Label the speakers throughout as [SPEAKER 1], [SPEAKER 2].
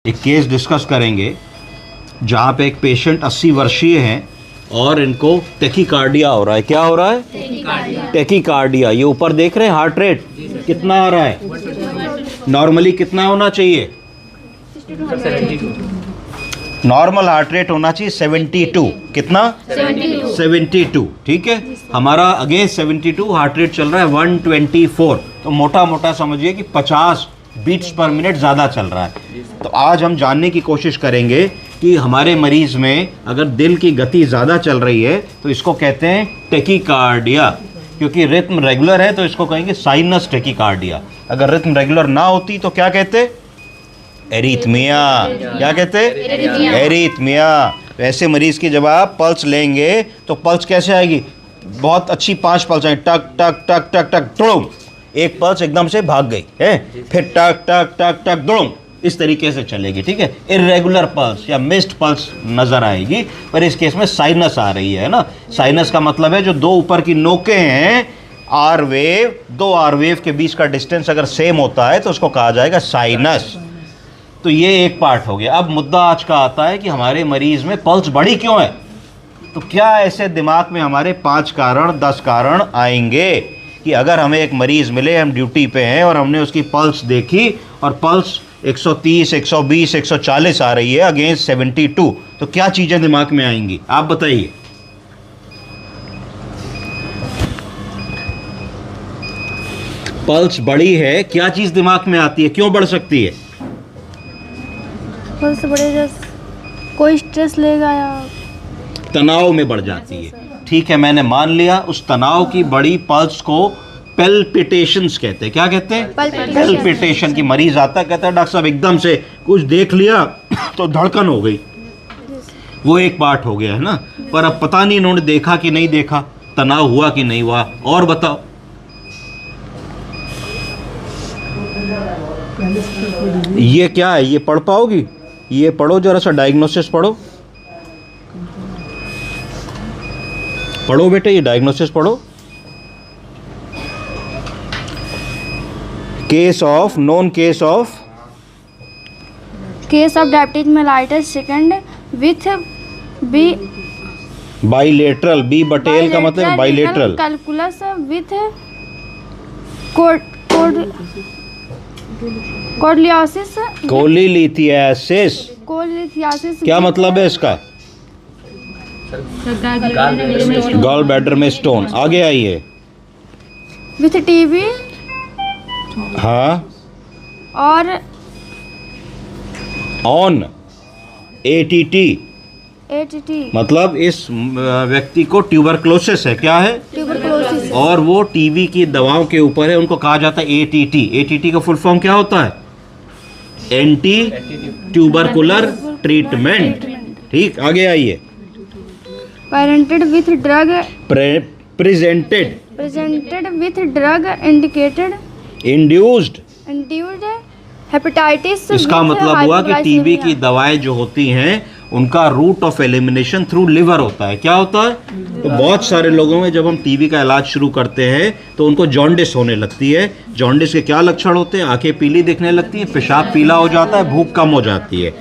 [SPEAKER 1] एक case discuss करेंगे जहाँ पे एक पेशेंट 80 वर्षीय हैं और इनको टेकीकार्डिया हो रहा है। क्या हो रहा है? टेकीकार्डिया। ये ऊपर देख रहे हैं हार्ट रेट कितना आ रहा है? नॉर्मली कितना होना चाहिए? नॉर्मल हार्ट रेट होना चाहिए 72। कितना? 72। ठीक है, हमारा अगेंस्ट 72 हार्ट रेट चल रहा है 124। तो मोटा मोटा समझिए कि 50 बीट्स पर मिनट ज़्यादा चल रहा है। तो आज हम जानने की कोशिश करेंगे कि हमारे मरीज़ में अगर दिल की गति ज़्यादा चल रही है तो इसको कहते हैं टेकीकार्डिया। क्योंकि रिथम रेगुलर है तो इसको कहेंगे साइनस टेकीकार्डिया। अगर रिथम रेगुलर ना होती तो क्या कहते? एरिथमिया। क्या कहते? एरिथमिया। तो ऐसे मरीज़ की जब आप पल्स लेंगे तो पल्स कैसे आएगी? बहुत अच्छी 5 पल्स आएंगी, टक टक टक टक टक दुड़ुम। एक पल्स एकदम से भाग गई है, फिर टक टक टक टक दुड़ुम, इस तरीके से चलेगी। ठीक है, इर्रेगुलर पल्स या मिस्ड पल्स नज़र आएगी, पर इस केस में साइनस आ रही है ना। साइनस का मतलब है जो दो ऊपर की नोकें हैं आर वेव, दो आर वेव के बीच का डिस्टेंस अगर सेम होता है तो उसको कहा जाएगा साइनस। तो ये एक पार्ट हो गया। अब मुद्दा आज का आता है कि हमारे मरीज़ में पल्स बढ़ी क्यों है। तो क्या ऐसे दिमाग में हमारे 5 कारण 10 कारण आएंगे कि अगर हमें एक मरीज़ मिले, हम ड्यूटी पे हैं और हमने उसकी पल्स देखी और पल्स 130, 120, 140 आ रही है अगेंस्ट 72, तो क्या चीज़ें दिमाग में आएंगी? आप बताइए। पल्स बढ़ी है, क्या चीज़ दिमाग में आती है? क्यों बढ़ सकती है?
[SPEAKER 2] पल्स बढ़े, कोई स्ट्रेस लेगा या
[SPEAKER 1] तनाव में बढ़ जाती है। ठीक है, मैंने मान लिया। उस तनाव की बड़ी पल्स को पेल्पिटेशंस कहते हैं। क्या कहते हैं? पेल्पिटेशन। की मरीज आता है, कहता है डॉक्टर साहब एकदम से कुछ देख लिया तो धड़कन हो गई। वो एक पार्ट हो गया है ना, पर अब पता नहीं इन्होंने देखा कि नहीं देखा, तनाव हुआ कि नहीं हुआ। और बताओ। ये क्या है? ये पढ़ पाओगी? ये पढ़ो जरा सा, डायग्नोसिस पढ़ो। पढ़ो बेटे, ये डायग्नोसिस पढ़ो। Case of
[SPEAKER 2] diabetes mellitus second with B
[SPEAKER 1] bilateral. B बटेल का मतलब बाइलेटरल।
[SPEAKER 2] Calculus with
[SPEAKER 1] कोलिलिथियासिस। क्या मतलब है इसका? गॉल ब्लैडर में स्टोन। आगे आइए।
[SPEAKER 2] With TB.
[SPEAKER 1] हाँ,
[SPEAKER 2] और
[SPEAKER 1] ऑन एटीटी। मतलब इस व्यक्ति को ट्यूबरक्लोसिस है। क्या है?
[SPEAKER 2] ट्यूबरक्लोसिस।
[SPEAKER 1] और वो टीबी की दवाओं के ऊपर है, उनको कहा जाता है एटीटी। एटीटी का फुल फॉर्म क्या होता है? Anti tubercular treatment. ठीक, आगे आइए।
[SPEAKER 2] Presented with drug indicated induced hepatitis.
[SPEAKER 1] इसका मतलब हुआ कि टीबी की दवाएं जो होती हैं उनका route of elimination through liver होता है। क्या होता है? तो बहुत सारे लोगों में जब हम टीबी का इलाज शुरू करते हैं तो उनको जॉन्डिस होने लगती है। जॉन्डिस के क्या लक्षण होते हैं? आंखें पीली दिखने लगती हैं, पेशाब पीला हो जाता है, भूख कम हो जाती है।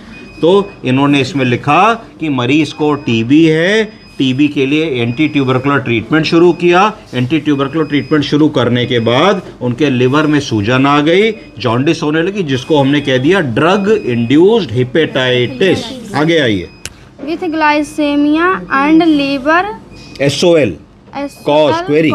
[SPEAKER 1] तो इन्होंने इसमें लिखा कि मरीज को टीबी है, टीबी के लिए एंटी ट्यूबरकुलर ट्रीटमेंट शुरू किया। एंटी ट्यूबरकुलर ट्रीटमेंट शुरू करने के बाद उनके लिवर में सूजन आ गई, जॉन्डिस होने लगी, जिसको हमने कह दिया ड्रग इंड्यूस्ड हेपेटाइटिस। आगे आइए।
[SPEAKER 2] With glycaemia and liver
[SPEAKER 1] SOL cause query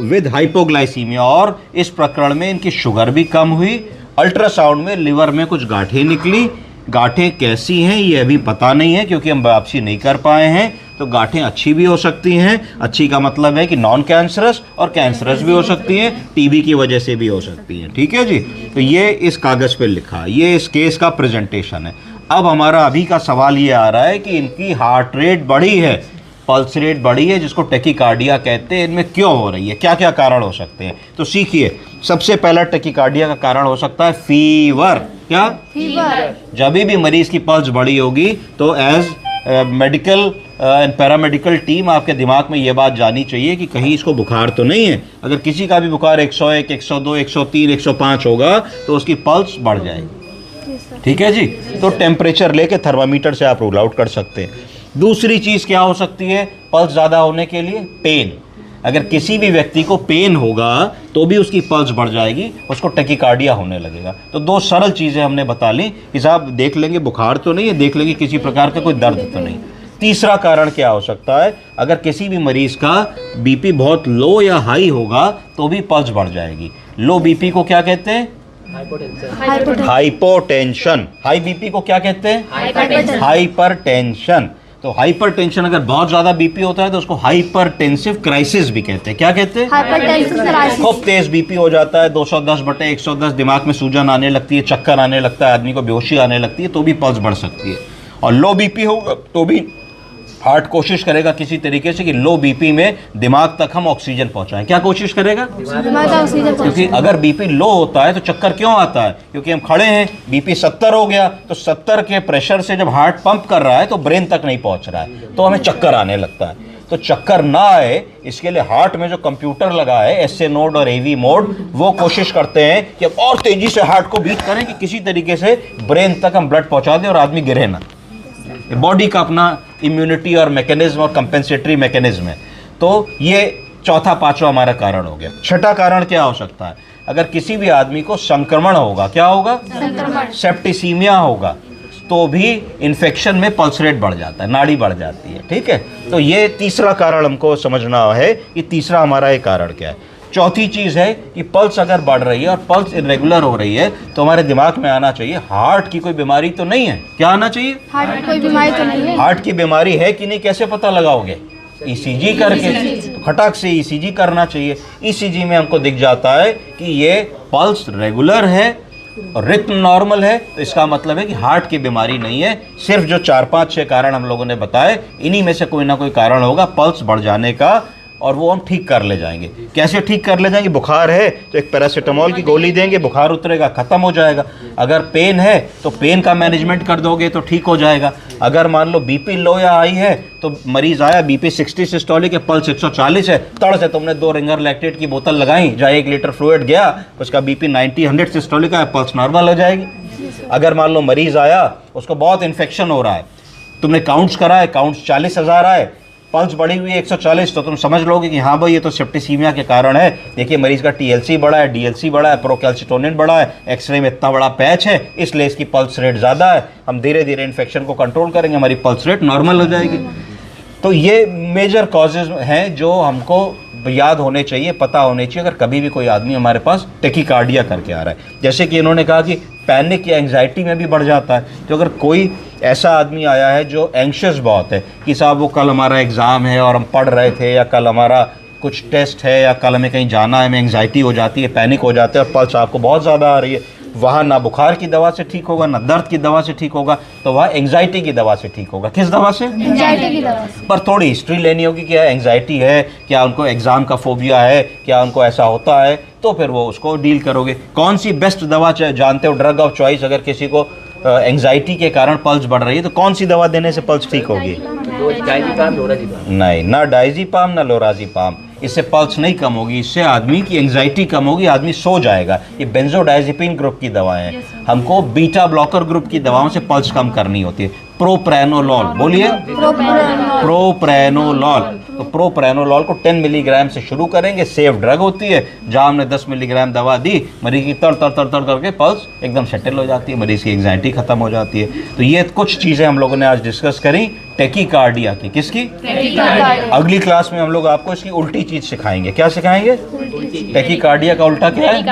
[SPEAKER 1] with hypoglycaemia. और इस प्रकरण में इनकी शुगर भी कम हुई। अल्ट्रासाउंड में लिवर में कुछ गांठें निकली। गांठें कैसी हैं ये अभी पता नहीं है क्योंकि हम बायोप्सी नहीं कर पाए हैं। तो गांठें अच्छी भी हो सकती हैं। अच्छी का मतलब है कि नॉन कैंसरस, और कैंसरस भी हो सकती हैं, टीबी की वजह से भी हो सकती हैं। ठीक है जी। तो ये इस कागज़ पे लिखा, ये इस केस का प्रेजेंटेशन है। अब हमारा अभी का सवाल ये आ रहा है कि इनकी हार्ट रेट बढ़ी है, पल्स रेट बढ़ी है, जिसको टेकीकार्डिया कहते हैं। इनमें क्यों हो रही है? क्या क्या कारण हो सकते हैं? तो सीखिए। सबसे पहला टेकीकार्डिया का कारण हो सकता है फीवर। क्या?
[SPEAKER 2] फीवर।
[SPEAKER 1] जब भी मरीज की पल्स बढ़ी होगी तो as medical and paramedical team आपके दिमाग में ये बात जानी चाहिए कि कहीं इसको बुखार तो नहीं है। अगर किसी का भी बुखार 101, 102, 103, 105 होगा तो उसकी पल्स बढ़ जाएगी। ठीक है जी। तो टेम्परेचर लेके थर्मामीटर से आप रूल आउट कर सकते हैं। दूसरी चीज़ क्या हो सकती है पल्स ज़्यादा होने के लिए? पेन। अगर किसी भी व्यक्ति को पेन होगा तो भी उसकी पल्स बढ़ जाएगी, उसको टैकीकार्डिया होने लगेगा। तो दो सरल चीज़ें हमने बता ली कि साहब देख लेंगे बुखार तो नहीं है, देख लेंगे किसी प्रकार का कोई दर्द तो नहीं। तीसरा कारण क्या हो सकता है? अगर किसी भी मरीज का बीपी बहुत लो या हाई होगा तो भी पल्स बढ़ जाएगी। लो बीपी को क्या कहते हैं? हाइपोटेंशन। हाई बीपी को क्या कहते हैं? हाइपरटेंशन। तो हाइपरटेंशन अगर बहुत ज्यादा बीपी होता है तो उसको हाइपरटेंसिव क्राइसिस भी कहते हैं। क्या कहते हैं?
[SPEAKER 2] Hypertensive crisis.
[SPEAKER 1] खूब तेज बीपी हो जाता है, 210/110, दिमाग में सूजन आने लगती है, चक्कर आने लगता है, आदमी को बेहोशी आने लगती है, तो भी पल्स बढ़ सकती है। और लो बीपी होगा तो भी हार्ट कोशिश करेगा किसी तरीके से कि लो बीपी में दिमाग तक हम ऑक्सीजन पहुंचाएं। क्या कोशिश करेगा? क्योंकि अगर बीपी लो होता है तो चक्कर क्यों आता है? क्योंकि हम खड़े हैं, बीपी 70 हो गया तो 70 के प्रेशर से जब हार्ट पंप कर रहा है तो ब्रेन तक नहीं पहुंच रहा है, तो हमें चक्कर आने लगता है। तो चक्कर ना आए इसके लिए हार्ट में जो कंप्यूटर लगा है SA नोड और AV मोड, वो कोशिश करते हैं कि अब और तेजी से हार्ट को बीट करें कि किसी तरीके से ब्रेन तक हम ब्लड पहुंचा दें और आदमी गिरे ना। बॉडी का अपना इम्यूनिटी और मैकेनिज्म और कंपेंसेटरी मैकेनिज्म है। तो ये चौथा पांचवा हमारा कारण हो गया। छठा कारण क्या हो सकता है? अगर किसी भी आदमी को संक्रमण होगा, क्या होगा? सेप्टिसीमिया होगा, तो भी इन्फेक्शन में पल्स रेट बढ़ जाता है, नाड़ी बढ़ जाती है। ठीक है, तो ये तीसरा कारण हमको समझना है कि तीसरा हमारा ये कारण क्या है। चौथी चीज़ है कि पल्स अगर बढ़ रही है और पल्स इरेगुलर हो रही है तो हमारे दिमाग में आना चाहिए हार्ट की कोई बीमारी तो नहीं है। क्या आना चाहिए?
[SPEAKER 2] हार्ट की कोई बीमारी तो नहीं है।
[SPEAKER 1] हार्ट की बीमारी है कि नहीं कैसे पता लगाओगे? ECG करके। तो खटाक से ECG करना चाहिए। ECG में हमको दिख जाता है कि ये पल्स रेगुलर है और रिथम नॉर्मल है, तो इसका मतलब है कि हार्ट की बीमारी नहीं है। सिर्फ जो 4-5-6 कारण हम लोगों ने बताए, इन्हीं में से कोई ना कोई कारण होगा पल्स बढ़ जाने का, और वो हम ठीक कर ले जाएंगे। कैसे ठीक कर ले जाएंगे? बुखार है तो एक पैरासीटामोल की गोली देंगे, बुखार उतरेगा, ख़त्म हो जाएगा। अगर पेन है तो पेन का मैनेजमेंट कर दोगे तो ठीक हो जाएगा। अगर मान लो बीपी लो या हाई है तो मरीज आया बीपी 60 सिस्टोलिक है, पल्स 140 है, तड़ से तुमने 2 रिंगर लैक्टेट की बोतल लगाई, जहाँ 1 लीटर फ्लूइड गया, उसका बीपी 90-100 सिस्टोलिक है, पल्स नॉर्मल हो जाएगी। अगर मान लो मरीज आया उसको बहुत इन्फेक्शन हो रहा है, तुमने काउंट्स कराए, काउंट्स 40,000 आए, पल्स बढ़ी हुई है 140, तो तुम समझ लोगे कि हाँ भाई ये तो सेप्टिसीमिया के कारण है। देखिए मरीज का TLC बढ़ा है, DLC बढ़ा है, प्रोकैल्सिटोनिन बढ़ा है, एक्सरे में इतना बड़ा पैच है, इसलिए इसकी पल्स रेट ज़्यादा है। हम धीरे धीरे इन्फेक्शन को कंट्रोल करेंगे, हमारी पल्स रेट नॉर्मल हो जाएगी। तो ये मेजर कॉजेज हैं जो हमको याद होने चाहिए, पता होने चाहिए अगर कभी भी कोई आदमी हमारे पास टैकीकार्डिया करके आ रहा है। जैसे कि इन्होंने कहा कि पैनिक या एंग्जाइटी में भी बढ़ जाता है। तो अगर कोई ऐसा आदमी आया है जो एंग्शियस बहुत है कि साहब वो कल हमारा एग्ज़ाम है और हम पढ़ रहे थे, या कल हमारा कुछ टेस्ट है, या कल हमें कहीं जाना है, हमें एंग्जाइटी हो जाती है, पैनिक हो जाते हैं और पल्स आपको बहुत ज़्यादा आ रही है, वहाँ ना बुखार की दवा से ठीक होगा, ना दर्द की दवा से ठीक होगा, तो वहाँ एंग्जाइटी की दवा से ठीक होगा। किस दवा से?
[SPEAKER 2] एंजाइटी की दवा से।
[SPEAKER 1] पर थोड़ी हिस्ट्री लेनी होगी, क्या एंग्जाइटी है, क्या उनको एग्ज़ाम का फोबिया है, क्या उनको ऐसा होता है, तो फिर वो उसको डील करोगे। कौन सी बेस्ट दवा जानते हो, ड्रग ऑफ चॉइस? अगर किसी को एंग्जाइटी के कारण पल्स बढ़ रही है तो कौन सी दवा देने से पल्स ठीक होगी? नहीं, ना डायज़ीपाम ना लोराज़ीपाम। इससे पल्स नहीं कम होगी, इससे आदमी की एंग्जाइटी कम होगी, आदमी सो जाएगा। ये बेंजोडायज़ेपिन ग्रुप की दवाएं हैं। हमको बीटा ब्लॉकर ग्रुप की दवाओं से पल्स कम करनी होती है। प्रोप्रेनोलॉल, बोलिए प्रोप्रेनोलॉल। तो प्रोप्रेनोलॉल को 10 मिलीग्राम से शुरू करेंगे, सेफ ड्रग होती है। जहाँ हमने 10 मिलीग्राम दवा दी, मरीज की तर करके पल्स एकदम सेटल हो जाती है, मरीज की एंग्जाइटी खत्म हो जाती है। तो ये कुछ चीज़ें हम लोगों ने आज डिस्कस करी टैकीकार्डिया की। किसकी? अगली क्लास में हम लोग आपको इसकी उल्टी चीज़ सिखाएंगे। क्या सिखाएंगे? टैकीकार्डिया का उल्टा क्या है?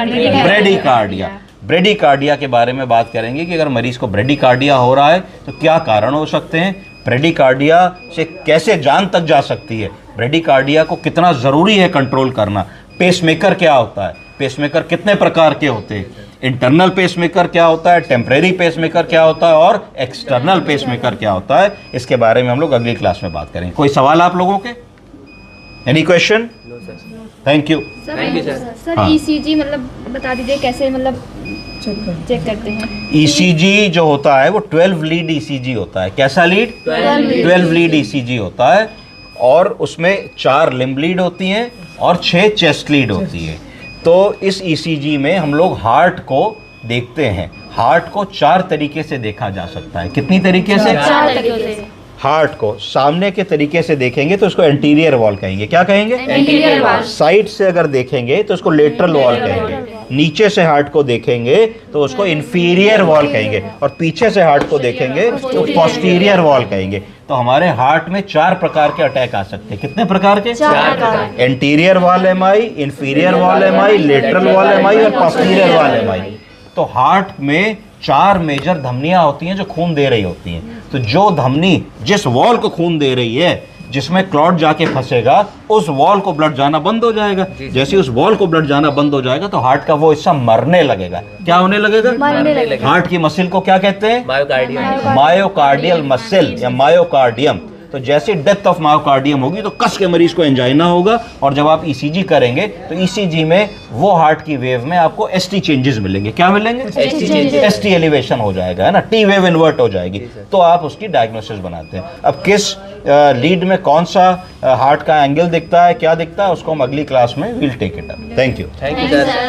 [SPEAKER 1] ब्रेडीकार्डिया। ब्रेडीकार्डिया के बारे में बात करेंगे कि अगर मरीज को ब्रेडीकार्डिया हो रहा है तो क्या कारण हो सकते हैं, ब्रेडीकार्डिया से कैसे जान तक जा सकती है, ब्रेडीकार्डिया को कितना ज़रूरी है कंट्रोल करना, पेसमेकर क्या होता है, पेसमेकर कितने प्रकार के होते हैं, इंटरनल पेसमेकर क्या होता है, टेम्परेरी पेसमेकर क्या होता है और एक्सटर्नल पेसमेकर क्या होता है, इसके बारे में हम लोग अगली क्लास में बात करेंगे। कोई सवाल आप लोगों के? Any question? Thank you.
[SPEAKER 2] Sir ECG मतलब बता दीजिए कैसे मतलब चेक करते हैं?
[SPEAKER 1] ECG जो होता है वो 12 लीड ECG होता है। कैसा लीड? 12 लीड ECG होता है, और उसमें 4 लिम्ब लीड होती हैं और 6 चेस्ट लीड होती है। तो इस ECG में हम लोग हार्ट को देखते हैं हार्ट को 4 तरीके से देखा जा सकता है। कितनी तरीके से?
[SPEAKER 2] 4 तरीकों से।
[SPEAKER 1] हार्ट को सामने के तरीके से देखेंगे तो उसको एंटीरियर वॉल कहेंगे। क्या कहेंगे?
[SPEAKER 2] Anterior wall.
[SPEAKER 1] साइड से अगर देखेंगे तो उसको लेटरल वॉल कहेंगे। नीचे से हार्ट को देखेंगे तो उसको इंफीरियर वॉल कहेंगे, और पीछे से हार्ट को देखेंगे तो पोस्टीरियर वॉल कहेंगे। तो हमारे हार्ट में 4 प्रकार के अटैक आ सकते हैं। कितने प्रकार के?
[SPEAKER 2] 4 प्रकार।
[SPEAKER 1] Anterior wall MI, inferior wall MI, lateral wall MI और पोस्टीरियर वॉल एमआई। तो हार्ट में 4 मेजर धमनियां होती हैं जो खून दे रही होती हैं। तो जो धमनी जिस वॉल को खून दे रही है, जिसमें क्लॉट जाके फंसेगा, उस वॉल को ब्लड जाना बंद हो जाएगा। जैसे उस वॉल को ब्लड जाना बंद हो जाएगा तो हार्ट का वो हिस्सा मरने लगेगा। क्या होने लगेगा?
[SPEAKER 2] मरने लगेगा।
[SPEAKER 1] हार्ट की मसल को क्या कहते हैं?
[SPEAKER 3] मायोकार्डियम।
[SPEAKER 1] मायोकार्डियल मसल या मायोकार्डियम। तो जैसे डेथ ऑफ मायोकार्डियम होगी तो कस के मरीज को एंजाइना होगा, और जब आप ईसीजी करेंगे तो ईसीजी में वो हार्ट की वेव में आपको एसटी चेंजेस मिलेंगे। क्या मिलेंगे?
[SPEAKER 2] ST changes।
[SPEAKER 1] एसटी एलिवेशन हो जाएगा, है ना, टी वेव इन्वर्ट हो जाएगी। तो आप उसकी डायग्नोसिस बनाते हैं। अब किस लीड में कौन सा हार्ट का एंगल दिखता है, क्या दिखता है, उसको हम अगली क्लास में will take it up. Thank you.
[SPEAKER 3] Thank you sir.